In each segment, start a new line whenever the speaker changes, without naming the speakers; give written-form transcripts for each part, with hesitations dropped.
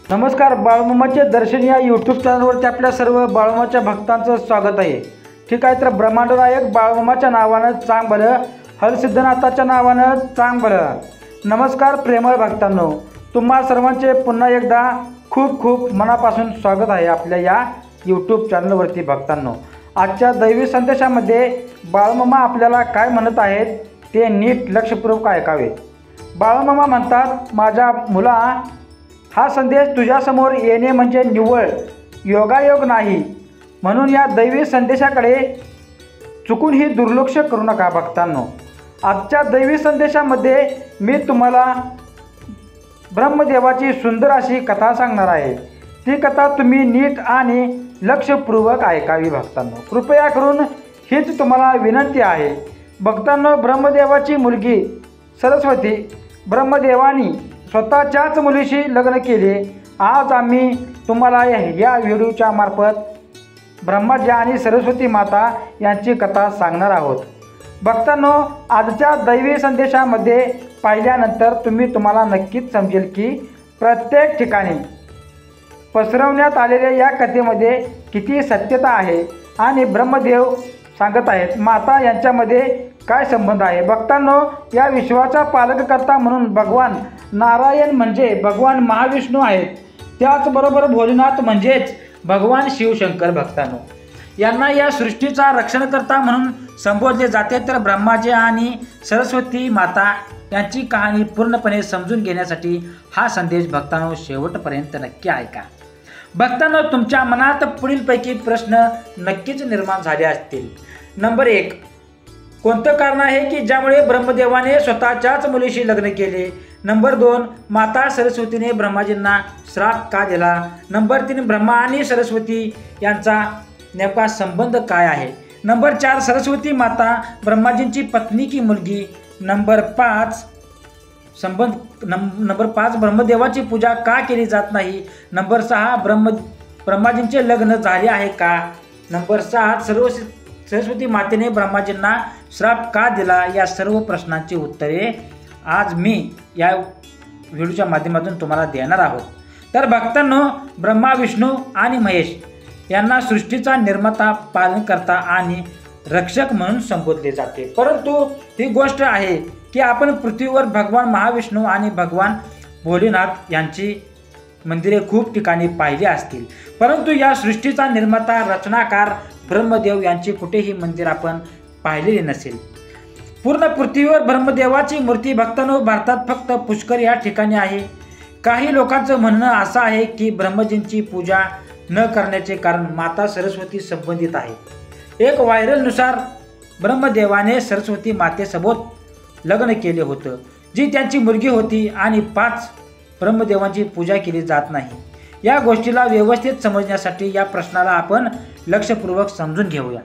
नमस्कार, बाळूमामाचे दर्शन या यूट्यूब चॅनलवरती आपल्या सर्व बाळूमामाच्या भक्तांचं स्वागत आहे. ठीक आहे, तर ब्रह्मांडनायक बाळूमामाच्या नावानं चांग भलं, हरसिद्धनाथाच्या नावानं चांग भलं. नमस्कार प्रेमळ भक्तांनो, तुम्हा सर्वांचे पुन्हा एकदा खूप खूप मनापासून स्वागत आहे आपल्या या यूट्यूब चॅनलवरती. भक्तांनो, आजच्या दैवी संदेशामध्ये बाळूमामा आपल्याला काय म्हणत आहेत ते नीट लक्षपूर्वक ऐकावे. बाळूमामा म्हणतात, माझ्या मुला, हा संदेश तुझ्यासमोर येणे म्हणजे निव्वळ योगायोग नाही, म्हणून या दैवी संदेशाकडे चुकूनही दुर्लक्ष करू नका. भक्तांनो, आजच्या दैवी संदेशामध्ये मी तुम्हाला ब्रह्मदेवाची सुंदर अशी कथा सांगणार आहे. ती कथा तुम्ही नीट आणि लक्षपूर्वक ऐकावी. भक्तांनो, कृपया करून हीच तुम्हाला विनंती आहे. भक्तांनो, ब्रह्मदेवाची मुलगी सरस्वती, ब्रह्मदेवानी स्वतःच्याच मुलीशी लग्न केले. आज आम्ही तुम्हाला या व्हिडिओच्या मार्फत ब्रह्माजी आणि सरस्वती माता यांची कथा सांगणार आहोत. भक्तांनो, आजच्या दैवी संदेशामध्ये पाहिल्यानंतर तुम्हाला नक्कीच समजेल की प्रत्येक ठिकाणी पसरवण्यात आलेल्या या कथेमध्ये किती सत्यता आहे आणि ब्रह्मदेव सांगत आहेत माता यांच्यामध्ये काय संबंध आहे. भक्तांनो, या विश्वाचा पालककर्ता म्हणून भगवान नारायण म्हणजे भगवान महाविष्णू आहेत. त्याचबरोबर भोलेनाथ म्हणजेच भगवान शिवशंकर भक्तांनो यांना या सृष्टीचा रक्षणकर्ता म्हणून संबोधले जाते. तर ब्रह्माजी आणि सरस्वती माता यांची कहाणी पूर्णपणे समजून घेण्यासाठी हा संदेश भक्तांनो शेवटपर्यंत नक्की ऐका. भक्तांनो, तुमच्या मनात पुढीलपैकी प्रश्न नक्कीच निर्माण झाले असतील. नंबर 1, कोणतं कारण आहे की ज्यामुळे ब्रह्मदेवाने स्वतःच्याच मुलीशी लग्न केले? नंबर 2, माता सरस्वतीने ब्रह्माजींना श्राप का दिला? नंबर 3, ब्रह्मा आणि सरस्वती यांचा नेमका संबंध काय आहे? नंबर 4, सरस्वती माता ब्रह्माजींची पत्नी की मुलगी? नंबर 5, ब्रह्मदेवाची पूजा का केली जात नाही? नंबर 6, ब्रह्माजींचे लग्न झाले आहे का? नंबर 7, सरस्वती मातेने ब्रह्माजींना श्राप का दिला? या सर्व प्रश्नांची उत्तरे आज मी या व्हिडिओच्या माध्यमातून तुम्हाला देणार आहोत. तर भक्तांनो, ब्रह्मा, विष्णू आणि महेश यांना सृष्टीचा निर्माता, पालनकर्ता आणि रक्षक म्हणून संबोधले जाते. परंतु ही गोष्ट आहे की आपण पृथ्वीवर भगवान महाविष्णू आणि भगवान भोलेनाथ यांची मंदिरे खूप ठिकाणी पाहिली असतील, परंतु या सृष्टीचा निर्माता, रचनाकार ब्रह्मदेव यांची कुठेही मंदिर आपण पाहिलेले नसेल. पूर्ण पृथ्वीवर ब्रह्मदेवाची मूर्ती भक्तांनो भारतात फक्त पुष्कर या ठिकाणी आहे. काही लोकांचं म्हणणं असं आहे की ब्रह्मजींची पूजा न करण्याचे कारण माता सरस्वती संबंधित आहे. एक व्हायरलनुसार ब्रह्मदेवाने सरस्वती मातेसोबत लग्न केले होतं, जी त्यांची मुलगी होती, आणि 5 ब्रह्मदेवांची पूजा केली जात नाही. या गोष्टीला व्यवस्थित समजण्यासाठी या प्रश्नाला आपण लक्षपूर्वक समजून घेऊया.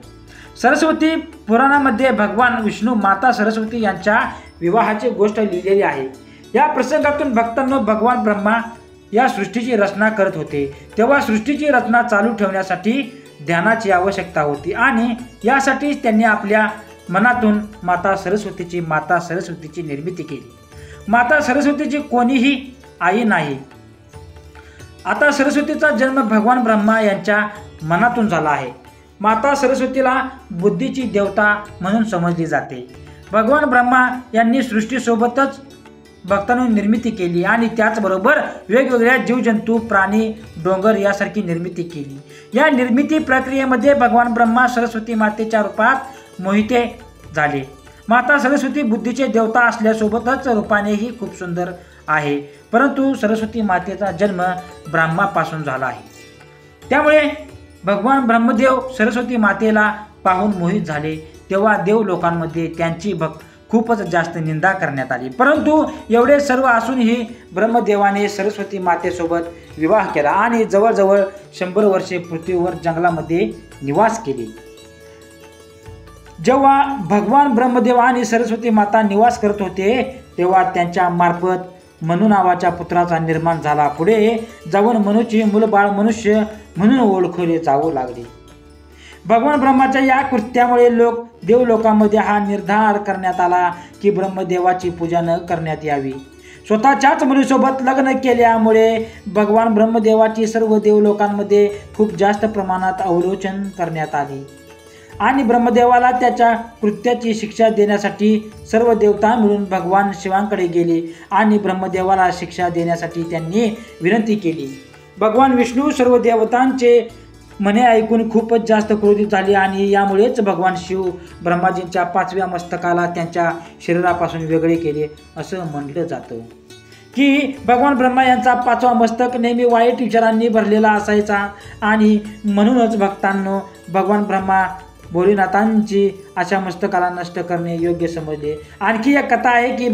सरस्वती पुराणामध्ये भगवान विष्णू, माता सरस्वती यांच्या विवाहाची गोष्ट लिहिलेली आहे. या प्रसंगातून भक्तांनो, भगवान ब्रह्मा या सृष्टीची रचना करत होते, तेव्हा सृष्टीची रचना चालू ठेवण्यासाठी ध्यानाची आवश्यकता होती आणि यासाठी त्यांनी आपल्या मनातून माता सरस्वतीची निर्मिती केली. माता सरस्वतीची कोणीही आई नाही. आता सरस्वतीचा जन्म भगवान ब्रह्मा यांच्या मनातून झाला आहे. माता सरस्वतीला बुद्धीची देवता म्हणून समजली जाते. भगवान ब्रह्मा यांनी सृष्टीसोबतच भक्तांनो निर्मिती केली आणि त्याचबरोबर वेगवेगळ्या जीवजंतू, प्राणी, डोंगर यासारखी निर्मिती केली. या निर्मिती प्रक्रियेमध्ये भगवान ब्रह्मा सरस्वती मातेच्या रूपात मोहिते झाले. माता सरस्वती बुद्धीचे देवता असल्यासोबतच रूपानेही खूप सुंदर आहे, परंतु सरस्वती मातेचा जन्म ब्रह्मापासून झाला आहे. त्यामुळे भगवान ब्रह्मदेव सरस्वती मातेला पाहून मोहित झाले. तेव्हा देव लोकांमध्ये त्यांची खूपच जास्त निंदा करण्यात आली. परंतु एवढे सर्व असूनही ब्रह्मदेवाने सरस्वती मातेसोबत विवाह केला आणि जवळजवळ 100 वर्षे पृथ्वीवर जंगलामध्ये निवास केले. जेव्हा भगवान ब्रह्मदेव आणि सरस्वती माता निवास करत होते, तेव्हा त्यांच्या मार्फत मनु नावाच्या पुत्राचा निर्माण झाला. पुढे जाऊन मनुचे मूलबाळ मनुष्य म्हणून ओळखले जाऊ लागले. भगवान ब्रह्माच्या या कृत्यामुळे देवलोकामध्ये हा निर्धार करण्यात आला की ब्रह्मदेवाची पूजा न करण्यात यावी. स्वतःच्याच मुलीसोबत लग्न केल्यामुळे भगवान ब्रह्मदेवाची सर्व देवलोकांमध्ये खूप जास्त प्रमाणात अवलोकन करण्यात आले आणि ब्रह्मदेवाला त्याच्या कृत्याची शिक्षा देण्यासाठी सर्व देवता मिळून भगवान शिवांकडे गेले आणि ब्रह्मदेवाला शिक्षा देण्यासाठी त्यांनी विनंती केली. भगवान विष्णू सर्व देवतांचे म्हणे ऐकून खूपच जास्त क्रोधित झाले आणि यामुळेच भगवान शिव ब्रह्माजींच्या 5व्या मस्तकाला त्यांच्या शरीरापासून वेगळे केले असं म्हटलं जातं की भगवान ब्रह्मा यांचा 5वा मस्तक नेहमी वाईट विचारांनी भरलेला असायचा आणि म्हणूनच भक्तांनो भगवान ब्रह्मा भोलेनाथांची अशा मस्तकाला नष्ट करणे योग्य समजले. आणखी एक कथा आहे की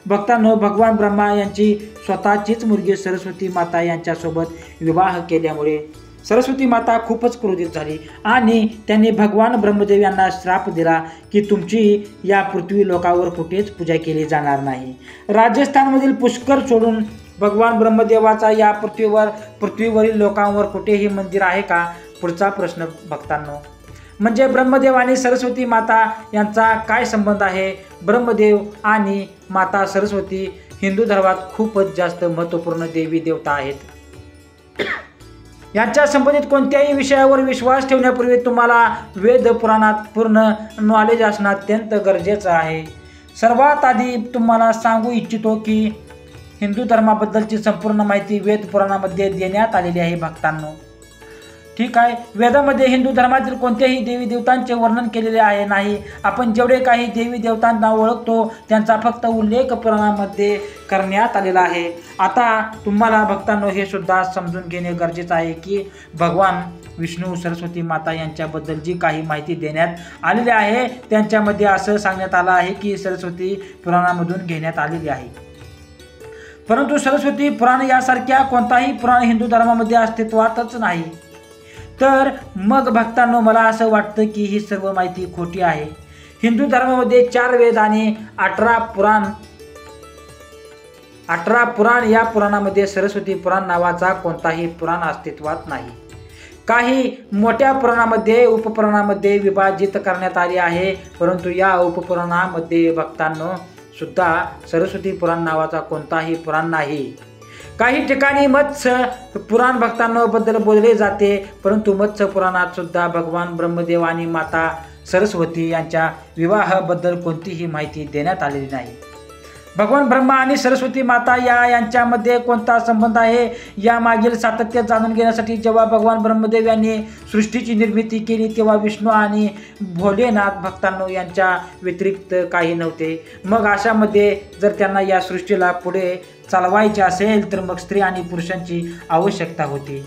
भक्तांनो भगवान ब्रह्मा यांची स्वतःचीच मुलगी सरस्वती माता यांच्यासोबत विवाह केल्यामुळे सरस्वती माता खूपच क्रोधित झाली आणि त्यांनी भगवान ब्रह्मदेव यांना श्राप दिला की तुमची या पृथ्वी लोकावर कुठेच पूजा केली जाणार नाही. राजस्थानमधील पुष्कर सोडून भगवान ब्रह्मदेवाचा या पृथ्वीवरील लोकांवर कुठेही मंदिर आहे का? पुढचा प्रश्न भक्तांनो, म्हणजे ब्रह्मदेव आणि सरस्वती माता यांचा काय संबंध आहे? ब्रह्मदेव आणि माता सरस्वती हिंदू धर्मात खूपच जास्त महत्त्वपूर्ण देवी देवता आहेत. यांच्या संबंधित कोणत्याही विषयावर विश्वास ठेवण्यापूर्वी तुम्हाला वेद पुराणात पूर्ण नॉलेज असणं अत्यंत गरजेचं आहे. सर्वात आधी तुम्हाला सांगू इच्छितो की हिंदू धर्माबद्दलची संपूर्ण माहिती वेद पुराणामध्ये देण्यात आलेली आहे भक्तांनो. ठीक आहे, वेदामध्ये हिंदू धर्मातील कोणत्याही देवी देवतांचे वर्णन केलेले आहे नाही. आपण जेवढे काही देवी देवतांना ओळखतो त्यांचा फक्त उल्लेख पुराणामध्ये करण्यात आलेला आहे. आता तुम्हाला भक्तांनो हे सुद्धा समजून घेणे गरजेचं आहे की भगवान विष्णू सरस्वती माता यांच्याबद्दल जी काही माहिती देण्यात आलेली आहे त्यांच्यामध्ये असं सांगण्यात आलं आहे की सरस्वती पुराणामधून घेण्यात आलेली आहे. परंतु सरस्वती पुराण यासारख्या कोणताही पुराण हिंदू धर्मामध्ये अस्तित्वातच नाही. तर मग भक्तांनो मला असं वाटतं की ही सर्व माहिती खोटी आहे. हिंदू धर्मामध्ये 4 वेद आणि 18 पुराण या पुराणामध्ये सरस्वती पुराण नावाचा कोणताही पुराण अस्तित्वात नाही. काही मोठ्या पुराणामध्ये उपपुराणामध्ये विभाजित करण्यात आले आहे, परंतु या उपपुराणामध्ये भक्तांनो सुद्धा सरस्वती पुराण नावाचा कोणताही पुराण नाही. काही ठिकाणी मत्स्य पुराण भक्तांनो बद्दल बोलले जाते, परंतु मत्स्य पुराणात सुद्धा भगवान ब्रह्मदेव आणि माता सरस्वती यांच्या विवाहाबद्दल कोणतीही माहिती देण्यात आलेली नाही. भगवान ब्रह्मा आणि सरस्वती माता यांच्यामध्ये कोणता संबंध आहे यामागील सातत्य जाणून घेण्यासाठी जेव्हा भगवान ब्रह्मदेव यांनी सृष्टीची निर्मिती केली तेव्हा विष्णू आणि भोलेनाथ भक्तांनो यांच्या व्यतिरिक्त काही नव्हते. मग अशामध्ये जर त्यांना या सृष्टीला पुढे चालवायचे असेल तर मग स्त्री आणि पुरुषांची आवश्यकता होती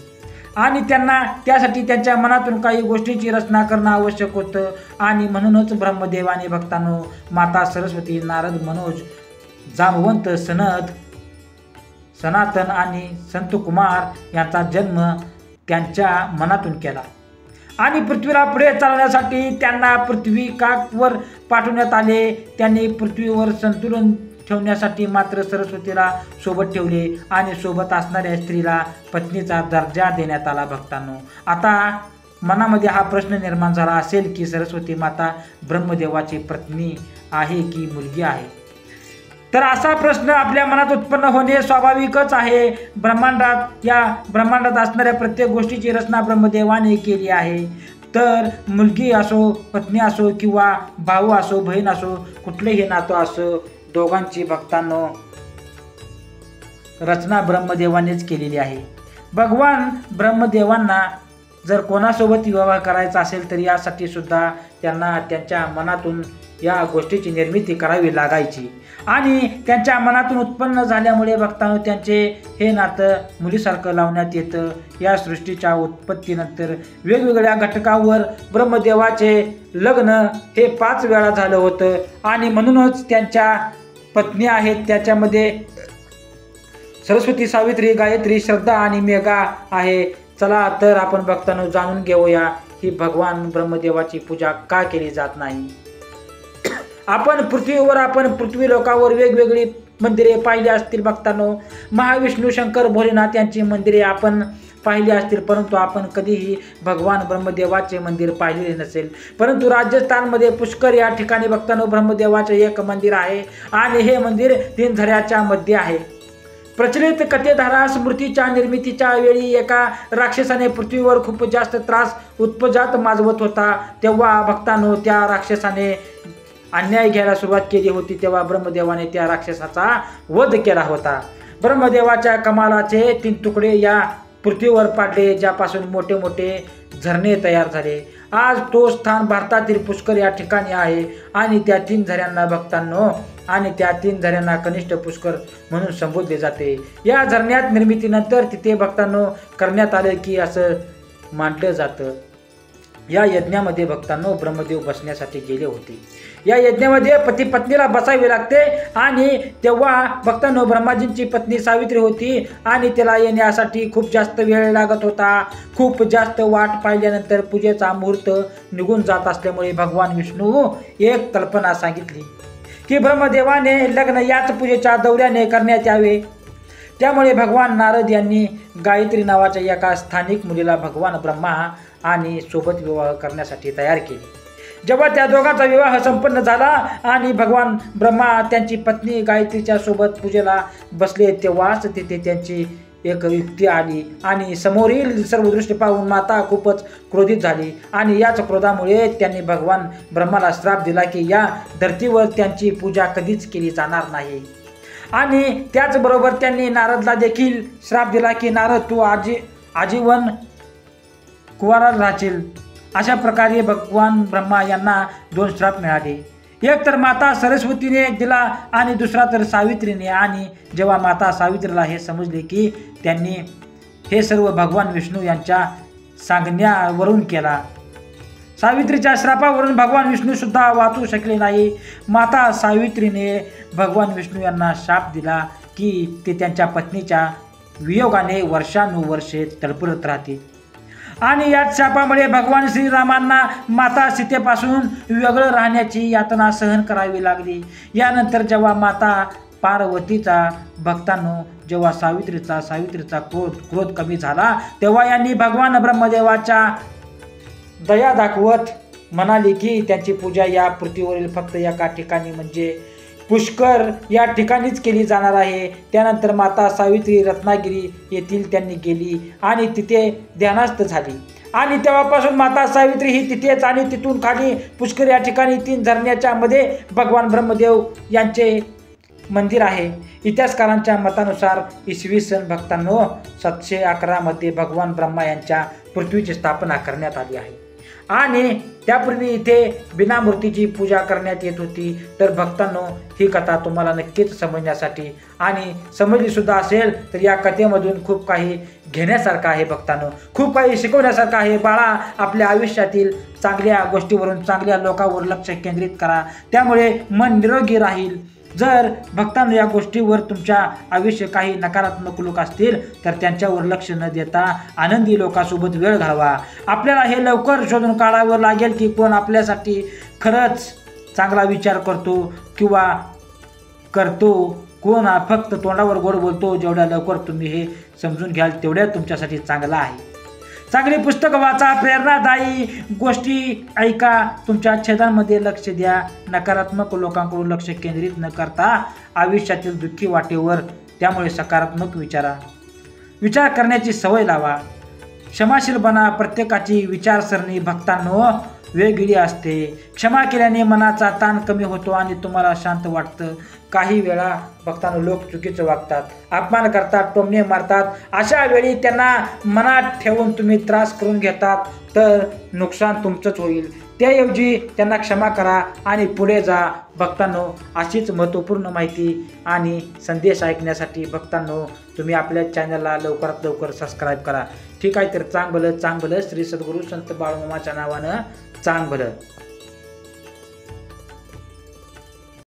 आणि त्यांना त्यासाठी त्यांच्या मनातून काही गोष्टींची रचना करणं आवश्यक होतं. आणि म्हणूनच ब्रह्मदेव आणि भक्तांनो माता सरस्वती, नारद, मनोज, जामवंत, सनातन आणि संत कुमार यांचा जन्म त्यांच्या मनातून केला आणि पृथ्वीला पुढे चालवण्यासाठी त्यांना पृथ्वीकावर पाठवण्यात आले. त्यांनी पृथ्वीवर संतुलन ठेवण्यासाठी मात्र सरस्वतीला सोबत ठेवले आणि सोबत असणाऱ्या स्त्रीला पत्नीचा दर्जा देण्यात आला. भक्तांनो आता मनामध्ये हा प्रश्न निर्माण झाला असेल की सरस्वती माता ब्रह्मदेवाची पत्नी आहे की मुलगी आहे? तर असा प्रश्न आपल्या मनात उत्पन्न होणे स्वाभाविकच आहे. ब्रह्मांडात असणाऱ्या प्रत्येक गोष्टीची रचना ब्रह्मदेवाने केली आहे. तर मुलगी असो, पत्नी असो किंवा भाऊ असो, बहीण असो, कुठलेही नातं असो, दोघांची भक्तांनो रचना ब्रह्मदेवानेच केलेली आहे. भगवान ब्रह्मदेवांना जर कोणासोबत विवाह करायचा असेल तर यासाठी सुद्धा त्यांना त्यांच्या मनातून या गोष्टीची निर्मिती करावी लागायची आणि त्यांच्या मनातून उत्पन्न झाल्यामुळे भक्तांनो त्यांचे हे नातं मुलीसारखं लावण्यात येतं. या सृष्टीच्या उत्पत्तीनंतर वेगवेगळ्या घटकावर ब्रह्मदेवाचे लग्न हे 5 वेळा झालं होतं आणि म्हणूनच त्यांच्या पत्नी आहेत. त्याच्यामध्ये सरस्वती, सावित्री, गायत्री, श्रद्धा आणि मेघा आहे. चला तर आपण भक्तांनो जाणून घेऊया ही भगवान ब्रह्मदेवाची पूजा का केली जात नाही. आपण पृथ्वी लोकावर वेगवेगळी मंदिरे पाहिली असतील भक्तांनो. महाविष्णू, शंकर, भोलेनाथ यांची मंदिरे आपण पाहिले असतील, परंतु आपण कधीही भगवान ब्रह्मदेवाचे मंदिर पाहिलेले नसेल. परंतु राजस्थानमध्ये पुष्कर या ठिकाणी भक्तांनो ब्रह्मदेवाचे एक मंदिर आहे आणि हे मंदिर 3 झऱ्याच्या मध्ये आहे. प्रचलित कथेधारा स्मृतीच्या निर्मितीच्या वेळी एका राक्षसाने पृथ्वीवर खूप जास्त त्रास उत्पजात माजवत होता. तेव्हा भक्तांनो त्या राक्षसाने अन्याय घ्यायला सुरुवात केली होती. तेव्हा ब्रह्मदेवाने त्या राक्षसाचा वध केला होता. ब्रह्मदेवाच्या कमालाचे 3 तुकडे या पृथ्वीवर पाडले, ज्यापासून मोठे मोठे झरणे तयार झाले. आज तो स्थान भारतातील पुष्कर या ठिकाणी आहे आणि त्या 3 झऱ्यांना भक्तांनो आणि त्या 3 झऱ्यांना कनिष्ठ पुष्कर म्हणून संबोधले जाते. या झरण्यात निर्मितीनंतर तिथे भक्तांनो करण्यात आले की असं मानलं जातं. या यज्ञामध्ये भक्तांनो ब्रह्मदेव बसण्यासाठी गेले होते. या यज्ञामध्ये पती पत्नीला बसावे लागते आणि तेव्हा भक्तांनो ब्रह्माजींची पत्नी सावित्री होती आणि त्याला येण्यासाठी खूप जास्त वेळ लागत होता. खूप जास्त वाट पाहिल्यानंतर पूजेचा मुहूर्त निघून जात असल्यामुळे भगवान विष्णू एक कल्पना सांगितली की ब्रह्मदेवाने लग्न याच पूजेच्या दौऱ्याने करण्यात यावे. त्यामुळे भगवान नारद यांनी गायत्री नावाच्या एका स्थानिक मुलीला भगवान ब्रह्मा आणि सोबत विवाह करण्यासाठी तयार केले. जेव्हा त्या दोघांचा विवाह संपन्न झाला आणि भगवान ब्रह्मा त्यांची पत्नी गायत्रीच्या सोबत पूजेला बसले, तेव्हाच तिथे त्यांची एक युक्ती आली आणि समोरील सर्व दृष्टी पाहून माता खूपच क्रोधित झाली आणि याच क्रोधामुळे त्यांनी भगवान ब्रह्माला श्राप दिला की या धर्तीवर त्यांची पूजा कधीच केली जाणार नाही. आणि त्याचबरोबर त्यांनी नारदला देखील श्राप दिला की नारद तू आजीवन कुवारा राहशील. अशा प्रकारे भगवान ब्रह्मा यांना 2 श्राप मिळाले. एक तर माता सरस्वतीने दिला आणि दुसरा तर सावित्रीने. आणि जेव्हा माता सावित्रीला हे समजले की त्यांनी हे सर्व भगवान विष्णू यांच्या सांगण्यावरून केला. सावित्रीच्या श्रापावरून भगवान विष्णू सुद्धा वाचू शकले नाही. माता सावित्रीने भगवान विष्णू यांना शाप दिला की ते त्यांच्या पत्नीच्या वियोगाने वर्षानुवर्षे तडफडत राहतील. आणि याच शापामुळे भगवान श्रीरामांना माता सीतेपासून वेगळं राहण्याची यातना सहन करावी लागली. यानंतर जेव्हा माता पार्वतीचा भक्तांनो जेव्हा सावित्रीचा क्रोध कमी झाला, तेव्हा यांनी भगवान ब्रह्मदेवाच्या दया दाखवत म्हणाली की त्यांची पूजा या पृथ्वीवरील फक्त एका ठिकाणी म्हणजे पुष्कर या ठिकाणीच केली जाणार आहे. त्यानंतर माता सावित्री रत्नागिरी येथील त्यांनी गेली आणि तिथे ध्यानस्थ झाली. आणि तेव्हापासून माता सावित्री ही तिथेच आणि तिथून खाली पुष्कर या ठिकाणी 3 झरण्याच्या मध्ये भगवान ब्रह्मदेव यांचे मंदिर आहे. इतिहासकारांच्या मतानुसार इसवी सन भक्तांनो 711 मध्ये भगवान ब्रह्मा यांच्या पृथ्वीची स्थापना करण्यात आली आहे आणि त्यापूर्वी इथे बिना मूर्तीची पूजा करण्यात येत होती. तर भक्तांनो ही कथा तुम्हाला नक्कीच समजण्यासाठी आणि समजली सुद्धा असेल तर या कथेमधून खूप काही घेण्यासारखं आहे. भक्तांनो खूप काही शिकवण्यासारखं आहे. बाळा आपल्या आयुष्यातील चांगल्या गोष्टीवरून चांगल्या लोकांवर लक्ष केंद्रित करा, त्यामुळे मन निरोगी राहील. जर भक्तांनो या गोष्टीवर तुमच्या आयुष्य काही नकारात्मक लोक असतील तर त्यांच्यावर लक्ष न देता आनंदी लोकांसोबत वेळ घालवा. आपल्याला हे लवकर शोधून काढावं लागेल की कोण आपल्यासाठी खरंच चांगला विचार करतो किंवा करतो, कोण फक्त तोंडावर गोड बोलतो. जेवढ्या लवकर तुम्ही हे समजून घ्याल तेवढ्या तुमच्यासाठी चांगलं आहे. चांगली पुस्तकं वाचा, प्रेरणादायी गोष्टी ऐका, तुमच्या छेदांमध्ये लक्ष द्या. नकारात्मक लोकांकडून लक्ष केंद्रित न करता आयुष्यातील दुःखी वाटेवर त्यामुळे सकारात्मक विचार करण्याची सवय लावा. क्षमाशील बना. प्रत्येकाची विचारसरणी भक्तांनो वेगळी असते. क्षमा केल्याने मनाचा ताण कमी होतो आणि तुम्हाला शांत वाटतं. काही वेळा भक्तांनो लोक चुकीचं वागतात, अपमान करतात, टोमणे मारतात. अशा वेळी त्यांना मनात ठेवून तुम्ही त्रास करून घेतात तर नुकसान तुमचंच होईल. त्याऐवजी त्यांना क्षमा करा आणि पुढे जा. भक्तांनो अशीच महत्त्वपूर्ण माहिती आणि संदेश ऐकण्यासाठी भक्तांनो तुम्ही आपल्या चॅनलला लवकरात लवकर सबस्क्राईब करा. ठीक आहे, तर चांग भलं श्री सद्गुरू संत बाळूमामाच्या नावानं चांग भलं.